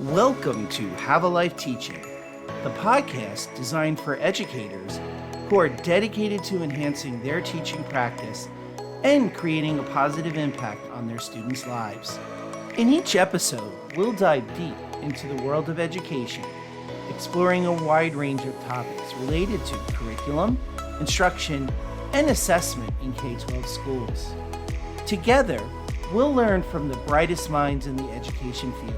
Welcome to Have a Life Teaching, the podcast designed for educators who are dedicated to enhancing their teaching practice and creating a positive impact on their students' lives. In each episode, we'll dive deep into the world of education, exploring a wide range of topics related to curriculum, instruction, and assessment in K-12 schools. Together, we'll learn from the brightest minds in the education field.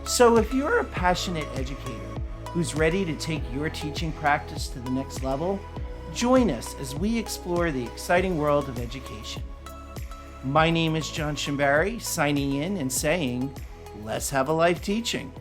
So if you're a passionate educator who's ready to take your teaching practice to the next level, join us as we explore the exciting world of education. My name is John Shimbari, signing in and saying, let's have a life teaching.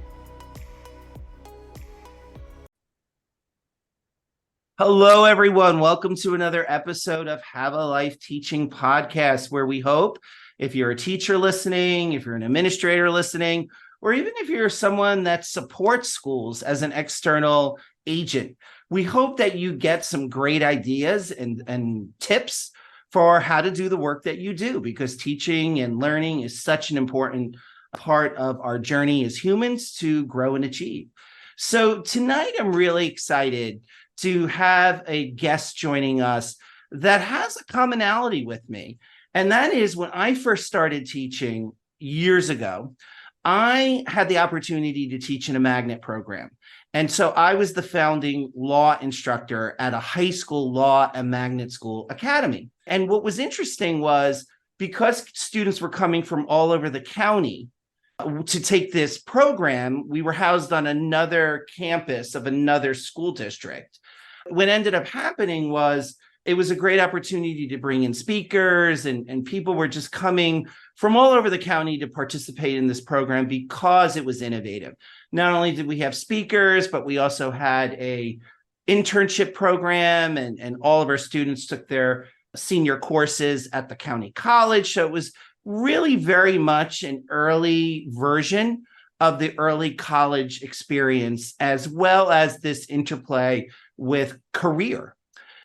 Hello, everyone. Welcome to another episode of Have a Life Teaching podcast, where we hope if you're a teacher listening, if you're an administrator listening, or even if you're someone that supports schools as an external agent, we hope that you get some great ideas and tips for how to do the work that you do, because teaching and learning is such an important part of our journey as humans to grow and achieve. So tonight, I'm really excited to have a guest joining us that has a commonality with me. And that is, when I first started teaching years ago, I had the opportunity to teach in a magnet program. And so I was the founding law instructor at a high school law and magnet school academy. And what was interesting was, because students were coming from all over the county to take this program, we were housed on another campus of another school district. What ended up happening was, it was a great opportunity to bring in speakers, and people were just coming from all over the county to participate in this program because it was innovative. Not only did we have speakers, but we also had a internship program, and all of our students took their senior courses at the county college. So it was really very much an early version of the early college experience, as well as this interplay with career.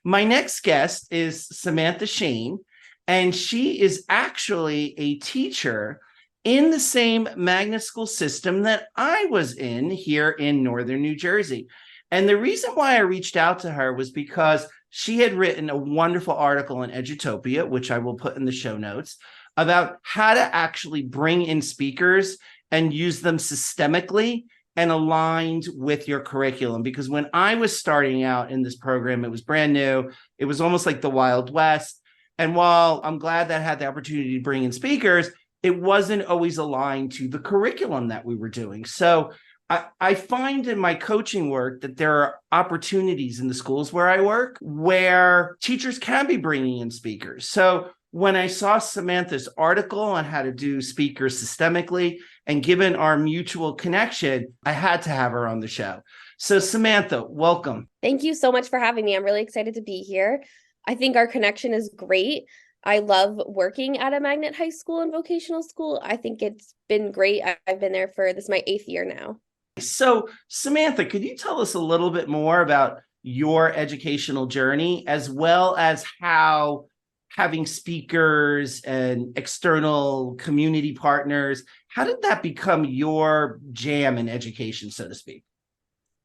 My next guest is Samantha Shane, and she is actually a teacher in the same magnet school system that I was in here in Northern New Jersey. And the reason why I reached out to her was because she had written a wonderful article in Edutopia, which I will put in the show notes, about how to actually bring in speakers and use them systemically and aligned with your curriculum. Because when I was starting out in this program, it was brand new. It was almost like the Wild West. And while I'm glad that I had the opportunity to bring in speakers, it wasn't always aligned to the curriculum that we were doing. So I find in my coaching work that there are opportunities in the schools where I work where teachers can be bringing in speakers. So when I saw Samantha's article on how to do speakers systemically, and given our mutual connection, I had to have her on the show. So Samantha, welcome. Thank you so much for having me. I'm really excited to be here. I think our connection is great. I love working at a magnet high school and vocational school. I think it's been great. I've been there for, this is my 8th year now. So Samantha, could you tell us a little bit more about your educational journey, as well as how having speakers and external community partners, how did that become your jam in education, so to speak?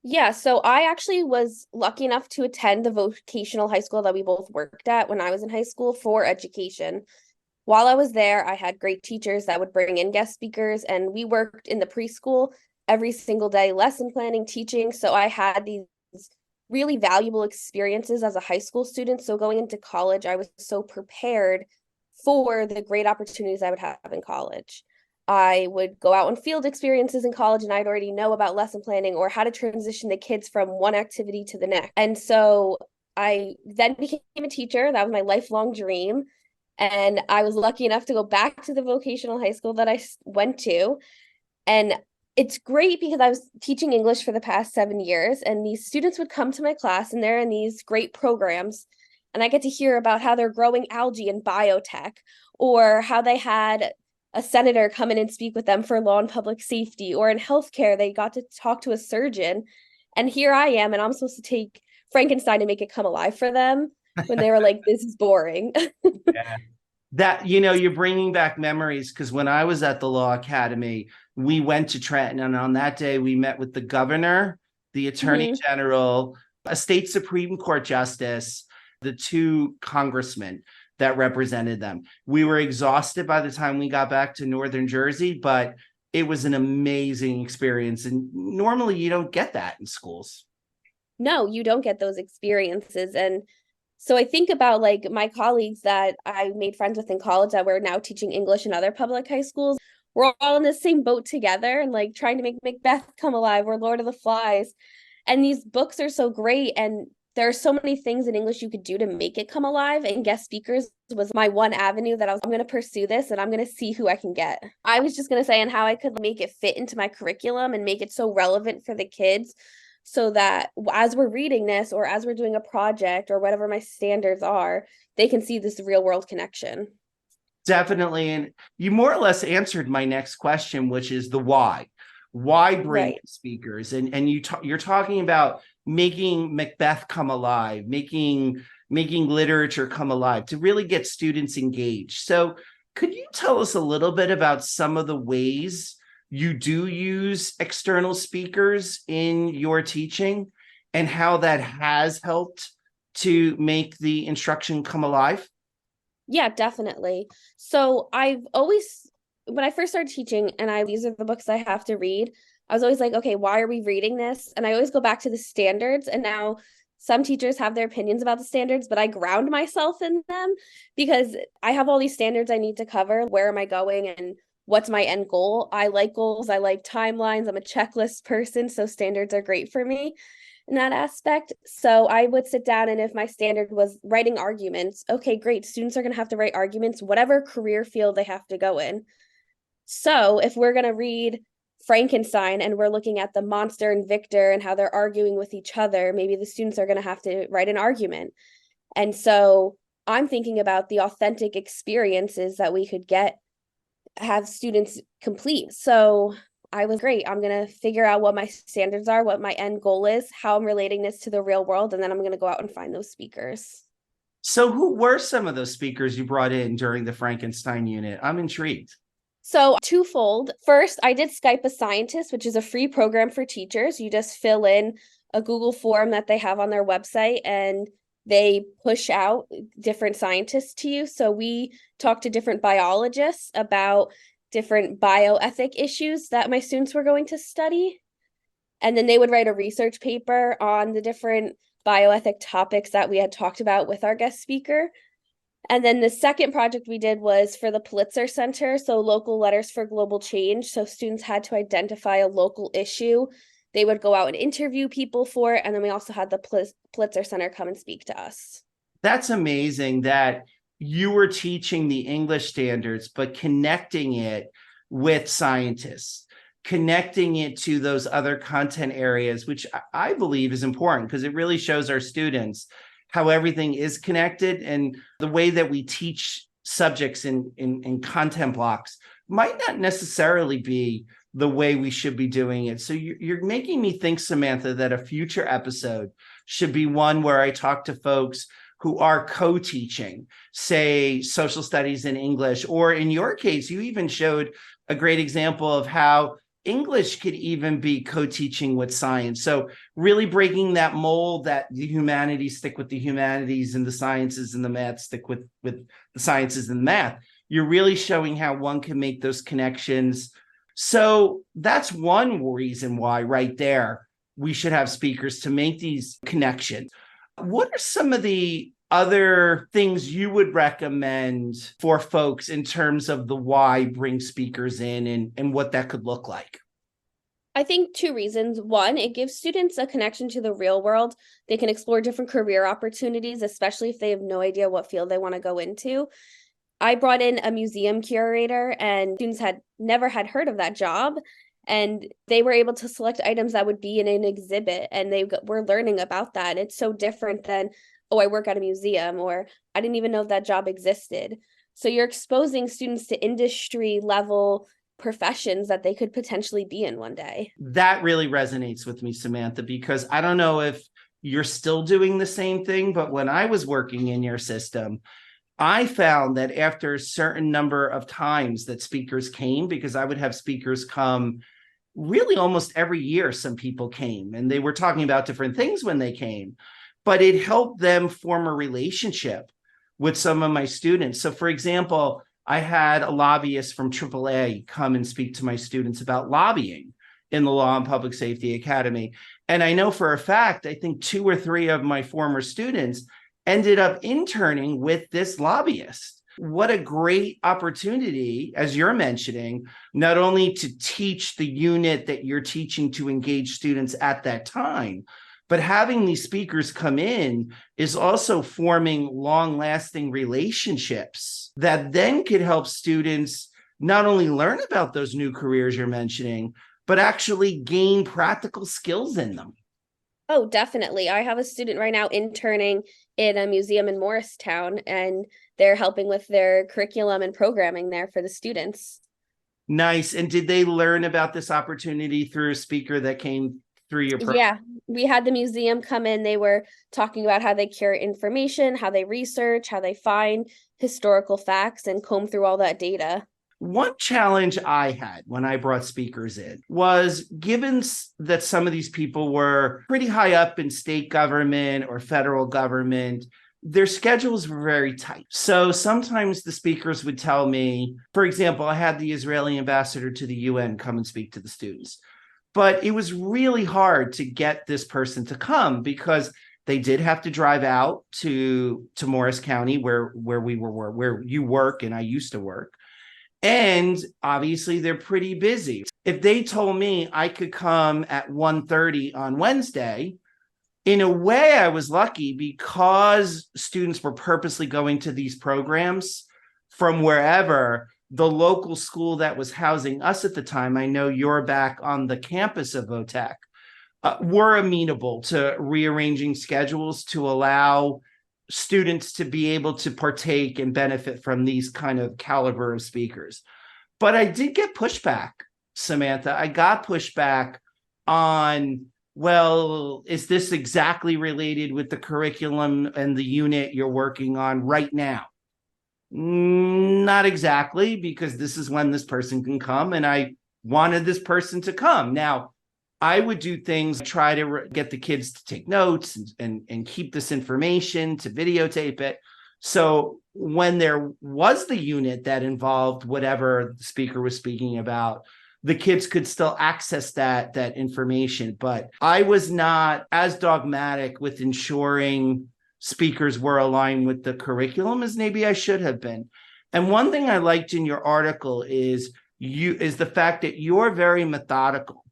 Yeah, so I actually was lucky enough to attend the vocational high school that we both worked at when I was in high school for education. While I was there, I had great teachers that would bring in guest speakers, and we worked in the preschool every single day, lesson planning, teaching. So I had these really valuable experiences as a high school student. So going into college, I was so prepared for the great opportunities I would have in college. I would go out on field experiences in college, and I'd already know about lesson planning or how to transition the kids from one activity to the next. And so I then became a teacher. That was my lifelong dream. And I was lucky enough to go back to the vocational high school that I went to. And it's great because I was teaching English for the past 7 years, and these students would come to my class, and they're in these great programs, and I get to hear about how they're growing algae in biotech, or how they had a senator come in and speak with them for law and public safety, or in healthcare, they got to talk to a surgeon. And here I am, and I'm supposed to take Frankenstein and make it come alive for them when they were like, this is boring. Yeah. That, you're bringing back memories, because when I was at the law academy, we went to Trenton. And on that day, we met with the governor, the attorney general, a state Supreme Court justice, the two congressmen that represented them. We were exhausted by the time we got back to Northern Jersey, but it was an amazing experience. And normally you don't get that in schools. No, you don't get those experiences. And so I think about like my colleagues that I made friends with in college that were now teaching English in other public high schools. We're all in the same boat together and like trying to make Macbeth come alive or Lord of the Flies. And these books are so great. And there are so many things in English you could do to make it come alive. And guest speakers was my one avenue that I'm going to pursue this and I'm going to see who I can get. I was just going to say, and how I could make it fit into my curriculum and make it so relevant for the kids so that as we're reading this or as we're doing a project or whatever my standards are, they can see this real world connection. Definitely. And you more or less answered my next question, which is the why. Why bring speakers? And you're talking about making Macbeth come alive, making literature come alive to really get students engaged. So could you tell us a little bit about some of the ways you do use external speakers in your teaching and how that has helped to make the instruction come alive? Yeah, definitely. So I've always, when I first started teaching and these are the books I have to read, I was always like, okay, why are we reading this? And I always go back to the standards. And now some teachers have their opinions about the standards, but I ground myself in them because I have all these standards I need to cover. Where am I going and what's my end goal? I like goals. I like timelines. I'm a checklist person. So standards are great for me in that aspect. So I would sit down and if my standard was writing arguments, okay, great. Students are going to have to write arguments, whatever career field they have to go in. So if we're going to read Frankenstein and we're looking at the monster and Victor and how they're arguing with each other, maybe the students are going to have to write an argument. And so I'm thinking about the authentic experiences that we could have students complete. So I was great. I'm going to figure out what my standards are, what my end goal is, how I'm relating this to the real world, and then I'm going to go out and find those speakers. So who were some of those speakers you brought in during the Frankenstein unit? I'm intrigued. So twofold. First, I did Skype a Scientist, which is a free program for teachers. You just fill in a Google form that they have on their website and they push out different scientists to you. So we talked to different biologists about different bioethic issues that my students were going to study. And then they would write a research paper on the different bioethic topics that we had talked about with our guest speaker. And then the second project we did was for the Pulitzer Center, so local letters for global change. So students had to identify a local issue. They would go out and interview people for it. And then we also had the Pulitzer Center come and speak to us. That's amazing that you were teaching the English standards, but connecting it with scientists, connecting it to those other content areas, which I believe is important because it really shows our students how everything is connected, and the way that we teach subjects in content blocks might not necessarily be the way we should be doing it. So you're making me think, Samantha, that a future episode should be one where I talk to folks who are co-teaching, say, social studies in English, or in your case, you even showed a great example of how English could even be co-teaching with science. So really breaking that mold that the humanities stick with the humanities and the sciences and the math stick with the sciences and the math. You're really showing how one can make those connections. So that's one reason why right there, we should have speakers to make these connections. What are some of the other things you would recommend for folks in terms of the why bring speakers in and what that could look like? I think two reasons. One, it gives students a connection to the real world. They can explore different career opportunities, especially if they have no idea what field they want to go into. I brought in a museum curator and students had never had heard of that job. And they were able to select items that would be in an exhibit and they were learning about that. It's so different than, oh, I work at a museum, or I didn't even know that job existed. So you're exposing students to industry level professions that they could potentially be in one day. That really resonates with me, Samantha, because I don't know if you're still doing the same thing, but when I was working in your system, I found that after a certain number of times that speakers came, because I would have speakers come really almost every year, some people came and they were talking about different things when they came, but it helped them form a relationship with some of my students. So, for example, I had a lobbyist from AAA come and speak to my students about lobbying in the Law and Public Safety Academy. And I know for a fact, I think 2 or 3 of my former students ended up interning with this lobbyist. What a great opportunity, as you're mentioning, not only to teach the unit that you're teaching to engage students at that time, but having these speakers come in is also forming long-lasting relationships that then could help students not only learn about those new careers you're mentioning, but actually gain practical skills in them. Oh, definitely. I have a student right now interning in a museum in Morristown, and they're helping with their curriculum and programming there for the students. Nice. And did they learn about this opportunity through a speaker that came through your program? Yeah, we had the museum come in. They were talking about how they curate information, how they research, how they find historical facts and comb through all that data. One challenge I had when I brought speakers in was, given that some of these people were pretty high up in state government or federal government, their schedules were very tight. So sometimes the speakers would tell me, for example, I had the Israeli ambassador to the UN come and speak to the students, but it was really hard to get this person to come because they did have to drive out to Morris County, where you work and I used to work. And obviously they're pretty busy. If they told me I could come at 1:30 on Wednesday, in a way I was lucky because students were purposely going to these programs from wherever. The local school that was housing us at the time, I know you're back on the campus of VOTEC, were amenable to rearranging schedules to allow students to be able to partake and benefit from these kind of caliber of speakers. But I did get pushback, Samantha. I got pushback on, well, is this exactly related with the curriculum and the unit you're working on right now? Not exactly, because this is when this person can come, and I wanted this person to come. Now, I would do things, try to get the kids to take notes and keep this information, to videotape it. So when there was the unit that involved whatever the speaker was speaking about, the kids could still access that information. But I was not as dogmatic with ensuring speakers were aligned with the curriculum as maybe I should have been. And one thing I liked in your article is the fact that you're very methodical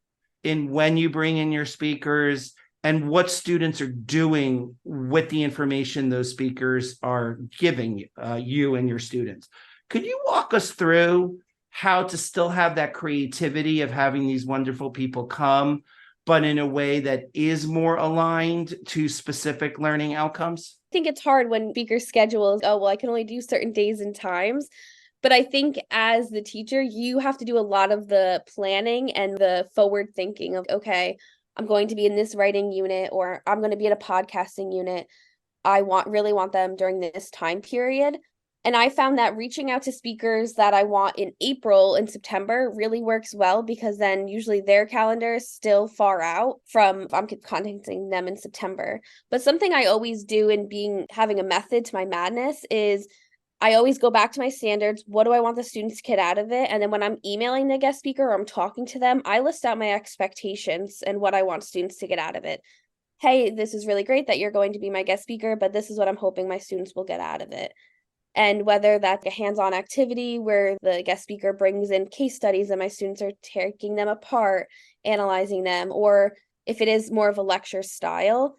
in when you bring in your speakers and what students are doing with the information those speakers are giving you and your students. Could you walk us through how to still have that creativity of having these wonderful people come, but in a way that is more aligned to specific learning outcomes? I think it's hard when speaker schedules, oh, well, I can only do certain days and times. But I think as the teacher, you have to do a lot of the planning and the forward thinking of, okay, I'm going to be in this writing unit, or I'm going to be in a podcasting unit. I really want them during this time period. And I found that reaching out to speakers that I want in April and September really works well, because then usually their calendar is still far out from I'm contacting them in September. But something I always do in having a method to my madness is I always go back to my standards. What do I want the students to get out of it? And then when I'm emailing the guest speaker or I'm talking to them, I list out my expectations and what I want students to get out of it. Hey, this is really great that you're going to be my guest speaker, but this is what I'm hoping my students will get out of it. And whether that's a hands-on activity where the guest speaker brings in case studies and my students are taking them apart, analyzing them, or if it is more of a lecture style.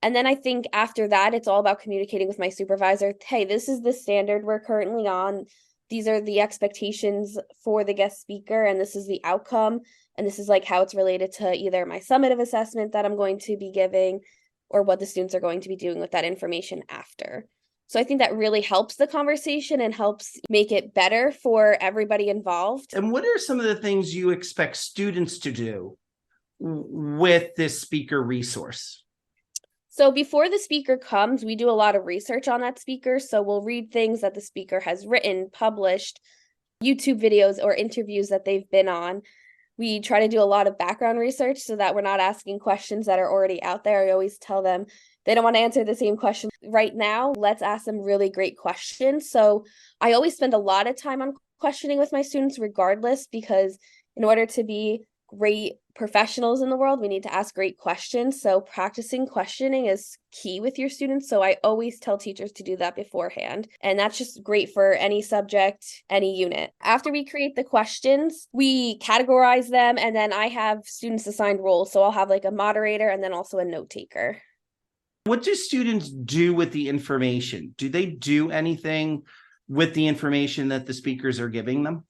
And then I think after that, it's all about communicating with my supervisor. Hey, this is the standard we're currently on. These are the expectations for the guest speaker, and this is the outcome. And this is like how it's related to either my summative assessment that I'm going to be giving or what the students are going to be doing with that information after. So I think that really helps the conversation and helps make it better for everybody involved. And what are some of the things you expect students to do with this speaker resource? So before the speaker comes, we do a lot of research on that speaker. So we'll read things that the speaker has written, published, YouTube videos or interviews that they've been on. We try to do a lot of background research so that we're not asking questions that are already out there. I always tell them they don't want to answer the same question right now. Let's ask them really great questions. So I always spend a lot of time on questioning with my students regardless, because in order to be great professionals in the world, we need to ask great questions. So practicing questioning is key with your students. So I always tell teachers to do that beforehand. And that's just great for any subject, any unit. After we create the questions, we categorize them, and then I have students assigned roles. So I'll have like a moderator and then also a note taker. What do students do with the information? Do they do anything with the information that the speakers are giving them?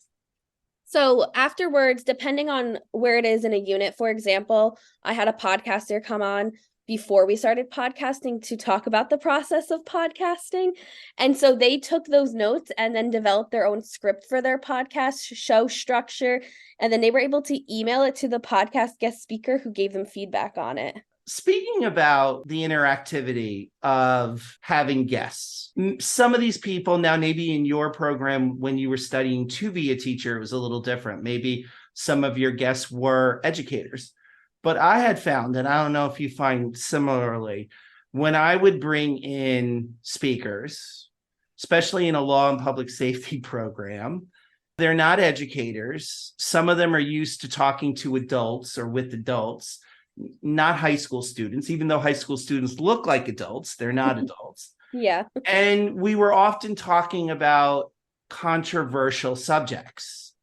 So afterwards, depending on where it is in a unit, for example, I had a podcaster come on before we started podcasting to talk about the process of podcasting. And so they took those notes and then developed their own script for their podcast, show structure, and then they were able to email it to the podcast guest speaker who gave them feedback on it. Speaking about the interactivity of having guests, some of these people now, maybe in your program, when you were studying to be a teacher, it was a little different. Maybe some of your guests were educators. But I had found, and I don't know if you find similarly, when I would bring in speakers, especially in a law and public safety program, they're not educators. Some of them are used to talking to adults or with adults, not high school students, even though high school students look like adults, they're not adults. Yeah. And we were often talking about controversial subjects.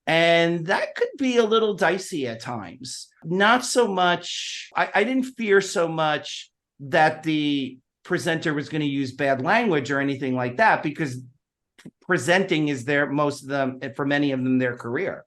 And that could be a little dicey at times. Not so much, I didn't fear so much that the presenter was going to use bad language or anything like that, because presenting is most of them, for many of them, their career.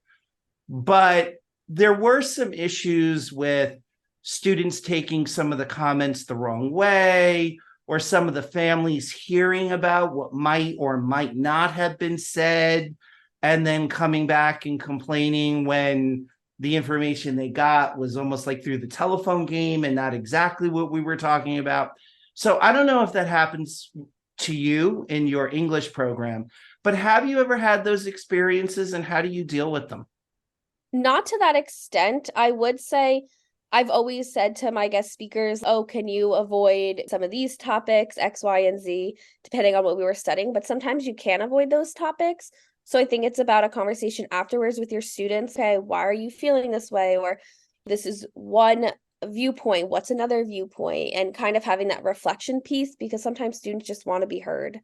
But there were some issues with students taking some of the comments the wrong way, or some of the families hearing about what might or might not have been said, and then coming back and complaining when the information they got was almost like through the telephone game and not exactly what we were talking about. So I don't know if that happens to you in your English program, but have you ever had those experiences, and how do you deal with them? Not to that extent. I would say I've always said to my guest speakers, oh, can you avoid some of these topics, X, Y, and Z, depending on what we were studying. But sometimes you can avoid those topics. So I think it's about a conversation afterwards with your students. Okay, why are you feeling this way? Or this is one viewpoint. What's another viewpoint? And kind of having that reflection piece, because sometimes students just want to be heard.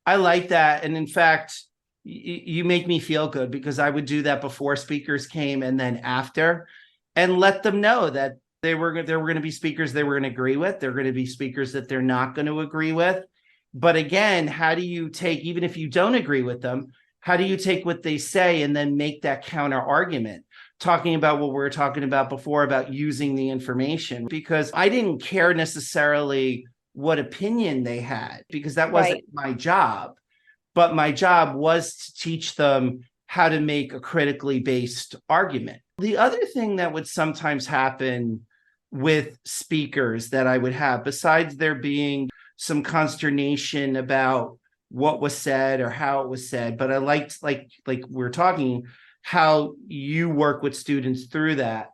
I like that. And in fact, you make me feel good, because I would do that before speakers came and then after, and let them know that there were going to be speakers they were going to agree with. There are going to be speakers that they're not going to agree with. But again, how do you take, even if you don't agree with them, how do you take what they say and then make that counter argument? Talking about what we were talking about before about using the information, because I didn't care necessarily what opinion they had, because that wasn't my job. But my job was to teach them how to make a critically based argument. The other thing that would sometimes happen with speakers that I would have, besides there being some consternation about what was said or how it was said, but I liked, like we're talking, how you work with students through that.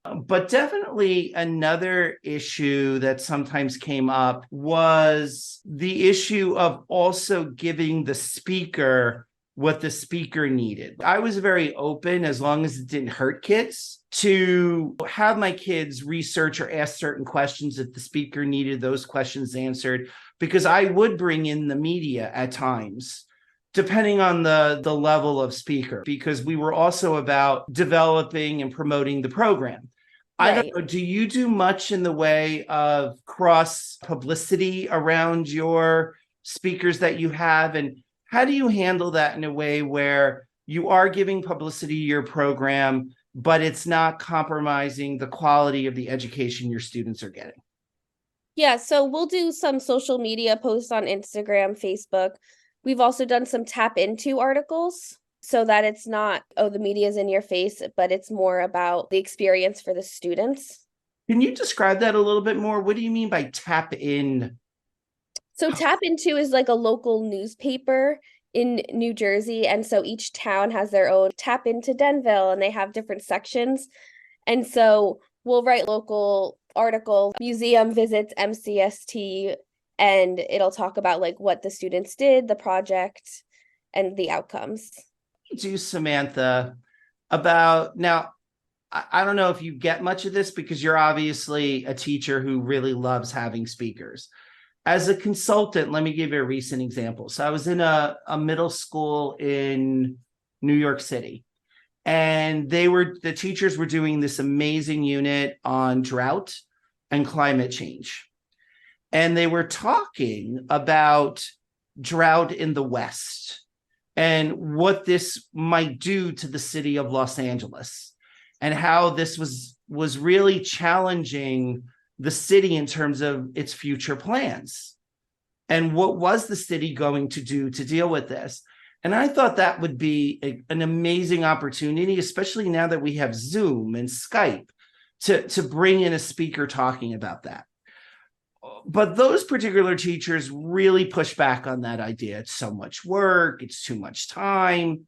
But definitely another issue that sometimes came up was the issue of also giving the speaker what the speaker needed. I was very open, as long as it didn't hurt kids, to have my kids research or ask certain questions if the speaker needed those questions answered, because I would bring in the media at times, depending on the level of speaker, because we were also about developing and promoting the program. I don't know, do you do much in the way of cross publicity around your speakers that you have? And how do you handle that in a way where you are giving publicity to your program, but it's not compromising the quality of the education your students are getting? Yeah, so we'll do some social media posts on Instagram, Facebook. We've also done some tap into articles, so that it's not, oh, the media's in your face, but it's more about the experience for the students. Can you describe that a little bit more? What do you mean by tap in? So Tap Into is like a local newspaper in New Jersey. And so each town has their own Tap Into Denville, and they have different sections. And so we'll write local article, museum visits MCST, and it'll talk about like what the students did, the project, and the outcomes. Do Samantha about now? I don't know if you get much of this because you're obviously a teacher who really loves having speakers. As a consultant, let me give you a recent example. So I was in a middle school in New York City, and the teachers were doing this amazing unit on drought and climate change. And they were talking about drought in the West and what this might do to the city of Los Angeles, and how this was really challenging the city in terms of its future plans. And what was the city going to do to deal with this? And I thought that would be an amazing opportunity, especially now that we have Zoom and Skype, to bring in a speaker talking about that. But those particular teachers really push back on that idea. It's so much work, it's too much time.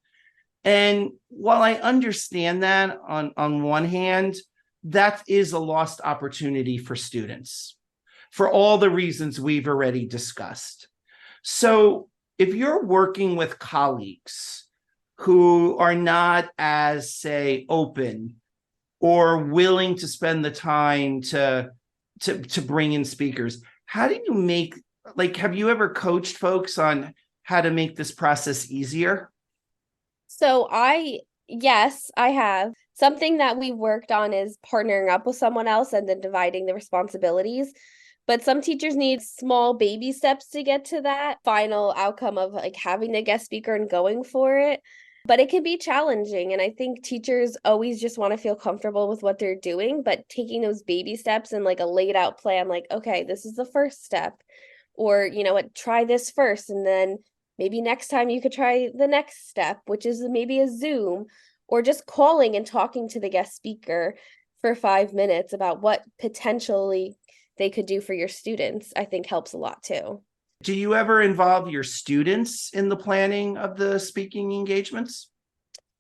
And while I understand that on one hand, that is a lost opportunity for students for all the reasons we've already discussed. So if you're working with colleagues who are not as, say, open or willing to spend the time to bring in speakers, how do you make, like, have you ever coached folks on how to make this process easier? So yes, I have. Something that we've worked on is partnering up with someone else and then dividing the responsibilities. But some teachers need small baby steps to get to that final outcome of like having a guest speaker and going for it. But it can be challenging. And I think teachers always just want to feel comfortable with what they're doing, but taking those baby steps and like a laid out plan, like, okay, this is the first step. Or, you know what, try this first. And then maybe next time you could try the next step, which is maybe a Zoom, or just calling and talking to the guest speaker for 5 minutes about what potentially they could do for your students, I think helps a lot too. Do you ever involve your students in the planning of the speaking engagements?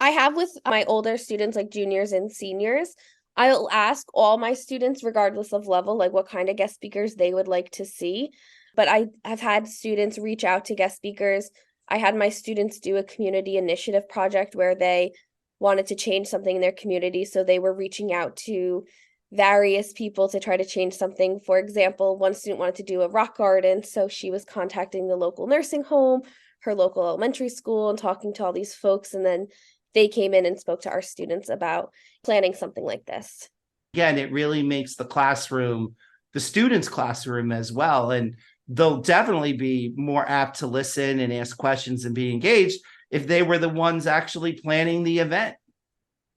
I have with my older students, like juniors and seniors. I'll ask all my students, regardless of level, like what kind of guest speakers they would like to see. But I have had students reach out to guest speakers. I had my students do a community initiative project where they wanted to change something in their community. So they were reaching out to various people to try to change something. For example, one student wanted to do a rock garden. So she was contacting the local nursing home, her local elementary school, and talking to all these folks. And then they came in and spoke to our students about planning something like this. Again, it really makes the classroom, the students' classroom as well. And they'll definitely be more apt to listen and ask questions and be engaged if they were the ones actually planning the event.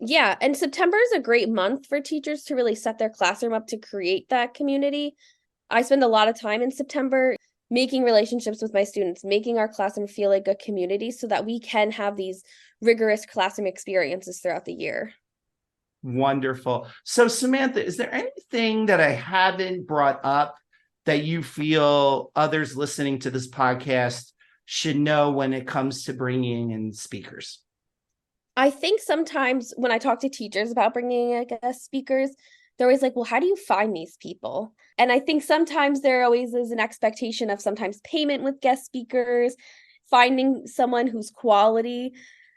Yeah, and September is a great month for teachers to really set their classroom up to create that community. I spend a lot of time in September making relationships with my students, making our classroom feel like a community so that we can have these rigorous classroom experiences throughout the year. Wonderful. So, Samantha, is there anything that I haven't brought up that you feel others listening to this podcast should know when it comes to bringing in speakers? I think sometimes when I talk to teachers about bringing in guest speakers, they're always like, well, how do you find these people? And I think sometimes there always is an expectation of sometimes payment with guest speakers, finding someone who's quality.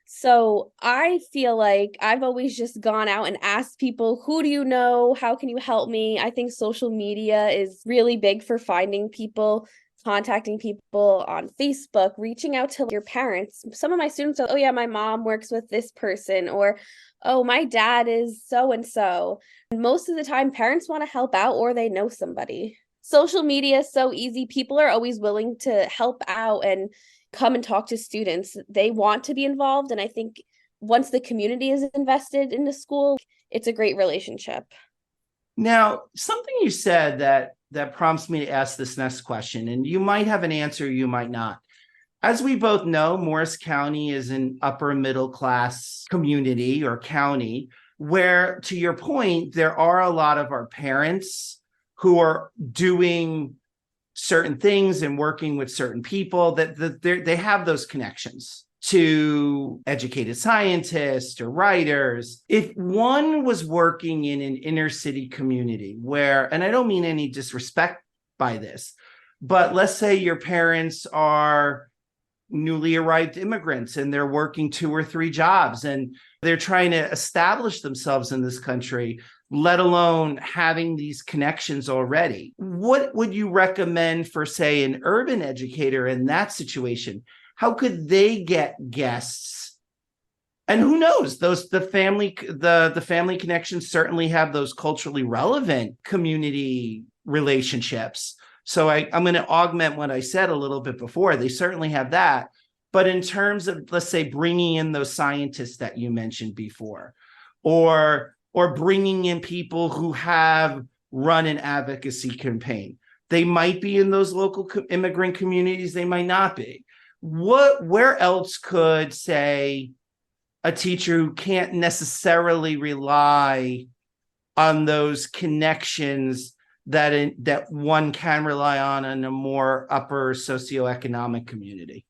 So I feel like I've always just gone out and asked people, who do you know? How can you help me? I think social media is really big for finding people, contacting people on Facebook, reaching out to your parents. Some of my students are, oh yeah, my mom works with this person, or oh, my dad is so and so. Most of the time, parents want to help out or they know somebody. Social media is so easy. People are always willing to help out and come and talk to students. They want to be involved. And I think once the community is invested in the school, it's a great relationship. Now, something you said that prompts me to ask this next question, and you might have an answer, you might not. As we both know, Morris County is an upper middle class community or county, where, to your point, there are a lot of our parents who are doing certain things and working with certain people that they have those connections to educated scientists or writers. If one was working in an inner city community where, and I don't mean any disrespect by this, but let's say your parents are newly arrived immigrants and they're working 2 or 3 jobs and they're trying to establish themselves in this country, let alone having these connections already. What would you recommend for, say, an urban educator in that situation? How could they get guests? And who knows, the family connections certainly have those culturally relevant community relationships. So I'm going to augment what I said a little bit before. They certainly have that. But in terms of, let's say, bringing in those scientists that you mentioned before, or bringing in people who have run an advocacy campaign, they might be in those local immigrant communities. They might not be. Where else could, say, a teacher who can't necessarily rely on those connections that one can rely on in a more upper socioeconomic community?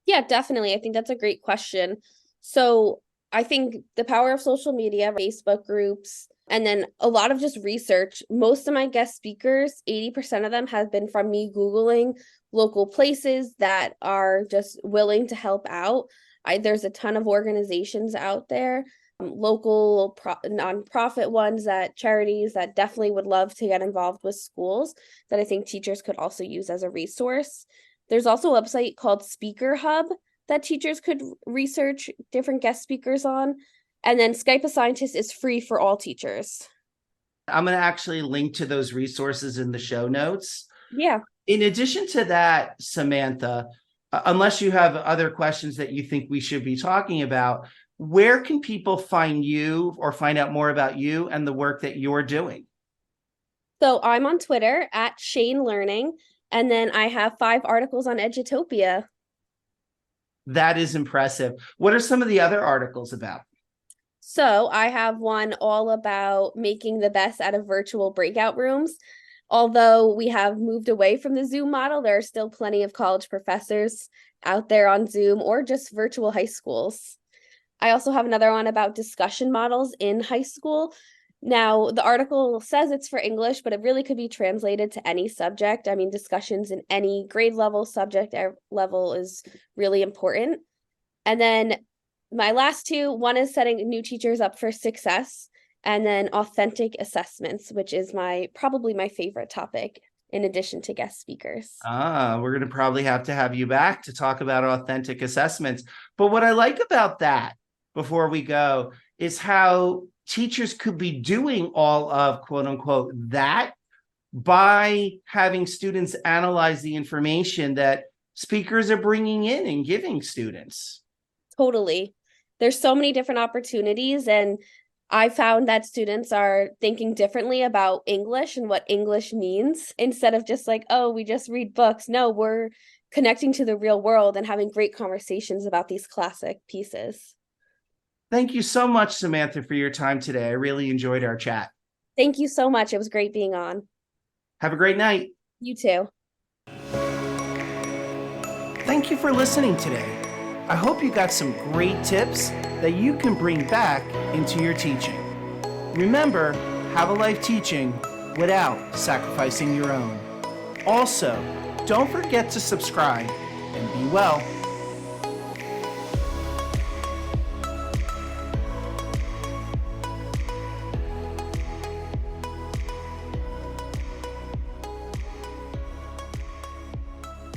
Yeah, definitely. I think that's a great question. So I think the power of social media, Facebook groups, and then a lot of just research. Most of my guest speakers, 80% of them have been from me Googling local places that are just willing to help out. There's a ton of organizations out there, local nonprofit ones, that charities that definitely would love to get involved with schools that I think teachers could also use as a resource. There's also a website called Speaker Hub that teachers could research different guest speakers on. And then Skype a Scientist is free for all teachers. I'm going to actually link to those resources in the show notes. Yeah. In addition to that, Samantha, unless you have other questions that you think we should be talking about, where can people find you or find out more about you and the work that you're doing? So I'm on Twitter at Shane Learning, and then I have 5 articles on Edutopia. That is impressive. What are some of the other articles about? So I have one all about making the best out of virtual breakout rooms. Although we have moved away from the Zoom model, there are still plenty of college professors out there on Zoom or just virtual high schools. I also have another one about discussion models in high school. Now, the article says it's for English, but it really could be translated to any subject. I mean, discussions in any grade level, subject level is really important. And then my last 2, one is setting new teachers up for success, and then authentic assessments, which is probably my favorite topic in addition to guest speakers. We're going to probably have to have you back to talk about authentic assessments. But what I like about that, before we go, is how teachers could be doing all of, quote unquote, that by having students analyze the information that speakers are bringing in and giving students. Totally. There's so many different opportunities, and I found that students are thinking differently about English and what English means, instead of just like, oh, we just read books. No, we're connecting to the real world and having great conversations about these classic pieces. Thank you so much, Samantha, for your time today. I really enjoyed our chat. Thank you so much. It was great being on. Have a great night. You too. Thank you for listening today. I hope you got some great tips that you can bring back into your teaching. Remember, have a life teaching without sacrificing your own. Also, don't forget to subscribe and be well.